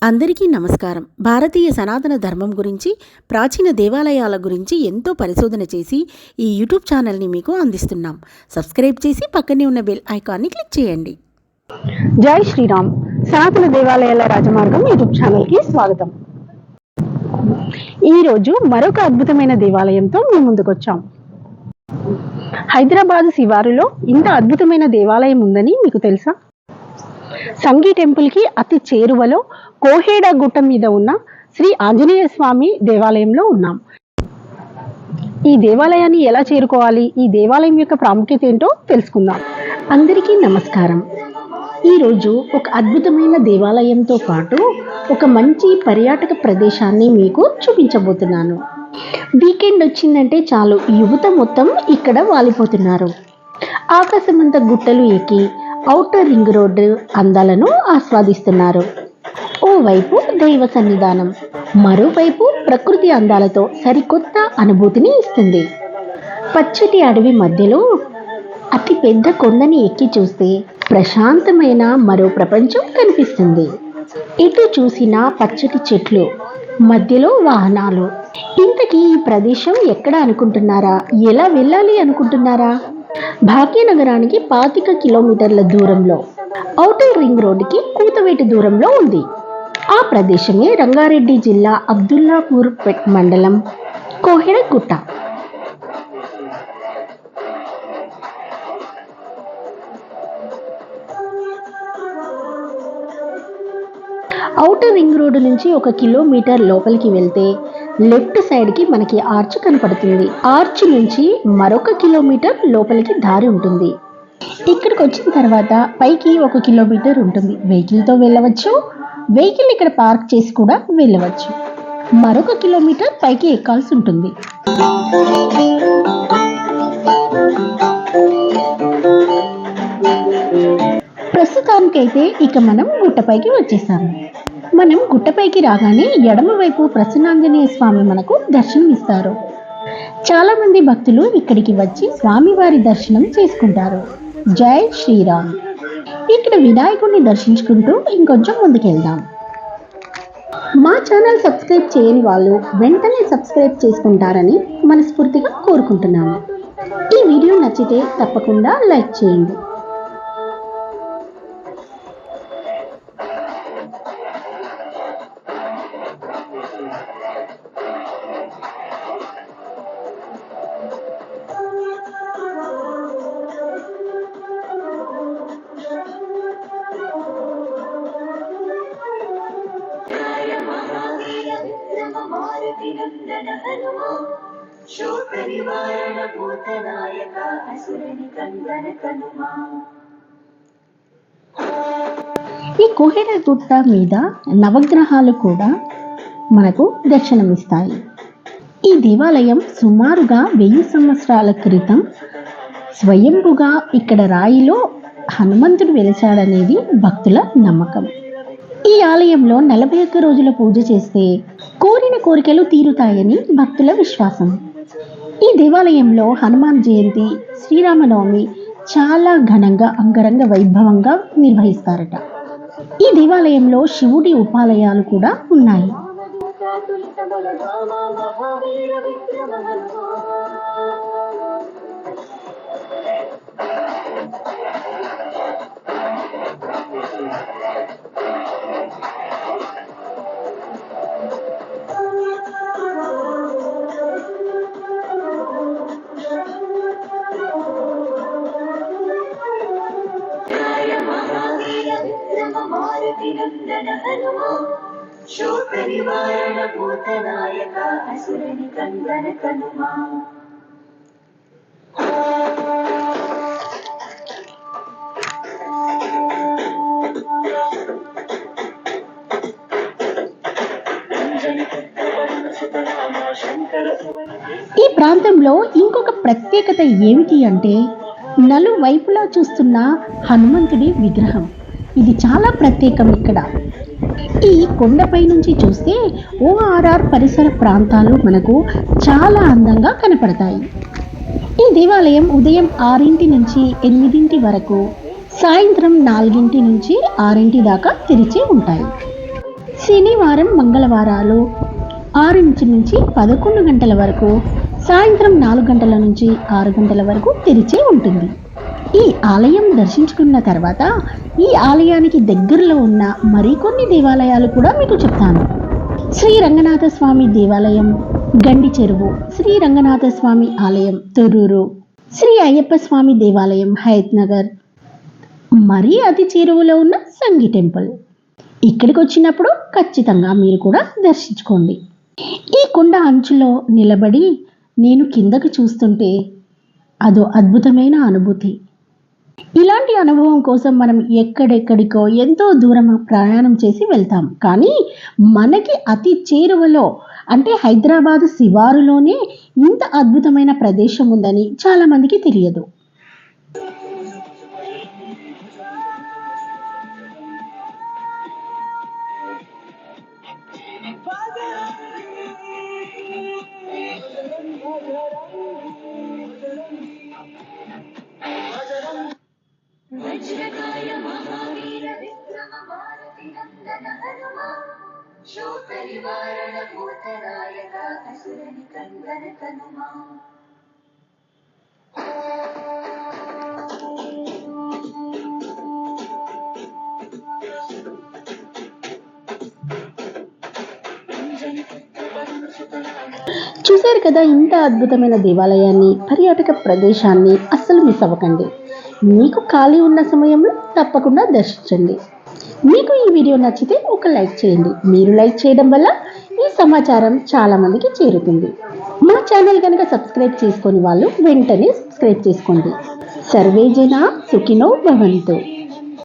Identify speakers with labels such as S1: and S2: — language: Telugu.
S1: అందరికీ నమస్కారం. భారతీయ సనాతన ధర్మం గురించి, ప్రాచీన దేవాలయాల గురించి ఎంతో పరిశోధన చేసి ఈ యూట్యూబ్ ఛానల్ని మీకు అందిస్తున్నాం. సబ్స్క్రైబ్ చేసి పక్కనే ఉన్న బెల్ ఐకాన్ని క్లిక్ చేయండి.
S2: జై శ్రీరామ్. సనాతన దేవాలయాల రాజమార్గం యూట్యూబ్ ఛానల్కి స్వాగతం. ఈరోజు మరొక అద్భుతమైన దేవాలయంతో మేము ముందుకొచ్చాం. హైదరాబాద్ శివారులో ఇంత అద్భుతమైన దేవాలయం ఉందని మీకు తెలుసా? సంగీ టెంపుల్కి అతి చేరువలో కోహేడ గుట్ట మీద ఉన్న శ్రీ ఆంజనేయ స్వామి దేవాలయంలో ఉన్నాం. ఈ దేవాలయాన్ని ఎలా చేరుకోవాలి, ఈ దేవాలయం యొక్క ప్రాముఖ్యత ఏంటో తెలుసుకుందాం. అందరికీ నమస్కారం. ఈరోజు ఒక అద్భుతమైన దేవాలయంతో పాటు ఒక మంచి పర్యాటక ప్రదేశాన్ని మీకు చూపించబోతున్నాను. వీకెండ్ వచ్చిందంటే చాలు, యువత మొత్తం ఇక్కడ వాలిపోతున్నారు. ఆకాశమంత గుట్టలు ఎక్కి ఔటర్ రింగ్ రోడ్డు అందాలను ఆస్వాదిస్తున్నారు. ఓవైపు దైవ సన్నిధానం, మరోవైపు ప్రకృతి అందాలతో సరికొత్త అనుభూతిని ఇస్తుంది. పచ్చటి అడవి మధ్యలో అతి పెద్ద కొండని ఎక్కి చూస్తే ప్రశాంతమైన మరో ప్రపంచం కనిపిస్తుంది. ఎటు చూసినా పచ్చటి చెట్లు, మధ్యలో వాహనాలు. ఇంతకీ ఈ ప్రదేశం ఎక్కడ అనుకుంటున్నారా? ఎలా వెళ్ళాలి అనుకుంటున్నారా? భాగ్యనగరానికి 25 కిలోమీటర్ల దూరంలో, ఔటర్ రింగ్ రోడ్డుకి కూతవేటు దూరంలో ఉంది. ఆ ప్రదేశమే రంగారెడ్డి జిల్లా అబ్దుల్లాపూర్ మండలం కోహెడ గుట్ట. ఔటర్ రింగ్ రోడ్డు నుంచి 1 కిలోమీటర్ లోపలికి వెళ్తే లెఫ్ట్ సైడ్కి మనకి ఆర్చ్ కనపడుతుంది. ఆర్చ్ నుంచి మరొక కిలోమీటర్ లోపలికి దారి ఉంటుంది. ఇక్కడికి వచ్చిన తర్వాత పైకి 1 కిలోమీటర్ ఉంటుంది. వెహికల్తో వెళ్ళవచ్చు, వెహికల్ ఇక్కడ పార్క్ చేసి కూడా వెళ్ళవచ్చు. మరొక కిలోమీటర్ పైకి ఎక్కాల్సి ఉంటుంది. ప్రస్తుతానికైతే ఇక మనం గుట్టపైకి వచ్చేసాము. మనం గుట్టపైకి రాగానే ఎడమ వైపు ప్రసన్నాంజనేయ స్వామి మనకు దర్శనం ఇస్తారు. చాలా మంది భక్తులు ఇక్కడికి వచ్చి స్వామివారి దర్శనం చేసుకుంటారు. జై శ్రీరామ్. ఇక్కడ వినాయకుడిని దర్శించుకుంటూ ఇంకొంచెం ముందుకెళ్దాం. మా ఛానల్ సబ్స్క్రైబ్ చేయని వాళ్ళు వెంటనే సబ్స్క్రైబ్ చేసుకుంటారని మనస్ఫూర్తిగా కోరుకుంటున్నాను. ఈ వీడియో నచ్చితే తప్పకుండా లైక్ చేయండి. ఈ కోహెడ గుట్ట మీద నవగ్రహాలు కూడా మనకు దర్శనమిస్తాయి. ఈ దేవాలయం సుమారుగా 1000 సంవత్సరాల క్రితం స్వయంభుగా ఇక్కడ రాయిలో హనుమంతుడు వెలిశాడనేది భక్తుల నమ్మకం. ఈ ఆలయంలో 41 రోజుల పూజ చేస్తే కోరిన కోరికలు తీరుతాయని భక్తుల విశ్వాసం. ఈ దేవాలయంలో హనుమాన్ జయంతి, శ్రీరామనవమి చాలా ఘనంగా అంగరంగ వైభవంగా నిర్వహిస్తారట. ఈ దేవాలయంలో శివుడి ఉపాలయాలు కూడా ఉన్నాయి. ఈ ప్రాంతంలో ఇంకొక ప్రత్యేకత ఏమిటి అంటే నలువైపులా చూస్తున్న హనుమంతుడి విగ్రహం. ఇది చాలా ప్రత్యేకం. ఇక్కడ ఈ కొండపై నుంచి చూస్తే ORR పరిసర ప్రాంతాలు మనకు చాలా అందంగా కనపడతాయి. ఈ దేవాలయం ఉదయం 6 నుంచి 8 వరకు, సాయంత్రం 4 నుంచి 6 దాకా తెరిచి ఉంటాయి. శనివారం మంగళవారాలు 6 నుంచి 11 గంటల వరకు, సాయంత్రం 4 గంటల నుంచి 6 గంటల వరకు తెరిచి ఉంటుంది. ఈ ఆలయం దర్శించుకున్న తర్వాత ఈ ఆలయానికి దగ్గరలో ఉన్న మరికొన్ని దేవాలయాలు కూడా మీకు చెప్తాను. శ్రీ రంగనాథ స్వామి దేవాలయం గండి చెరువు, శ్రీ రంగనాథ స్వామి ఆలయం తొర్రూరు, శ్రీ అయ్యప్ప స్వామి దేవాలయం హయత్ నగర్, మరీ అతి చేరువలో ఉన్న సంగి టెంపుల్. ఇక్కడికి వచ్చినప్పుడు ఖచ్చితంగా మీరు కూడా దర్శించుకోండి. ఈ కొండ అంచులో నిలబడి నేను కిందకు చూస్తుంటే అదో అద్భుతమైన అనుభూతి. ఇలాంటి అనుభవం కోసం మనం ఎక్కడెక్కడికో ఎంతో దూరం ప్రయాణం చేసి వెళ్తాం. కానీ మనకి అతి చేరువలో అంటే హైదరాబాదు శివారులోనే ఇంత అద్భుతమైన ప్రదేశం ఉందని చాలామందికి తెలియదు.
S3: वज्रकाय महावीर विक्रम मारुति नंदन हनुमा शोक निवारण भूतनायक असुर निकंदन तनुमा
S2: చూశారు కదా, ఇంత అద్భుతమైన దేవాలయాన్ని, పర్యాటక ప్రదేశాన్ని అస్సలు మిస్ అవ్వకండి. మీకు ఖాళీ ఉన్న సమయంలో తప్పకుండా దర్శించండి. మీకు ఈ వీడియో నచ్చితే ఒక లైక్ చేయండి. మీరు లైక్ చేయడం వల్ల ఈ సమాచారం చాలా మందికి చేరుతుంది. మా ఛానల్ కనుక సబ్స్క్రైబ్ చేసుకొని వాళ్ళు వెంటనే సబ్స్క్రైబ్ చేసుకోండి. సర్వే జన సుఖినో భవంతు.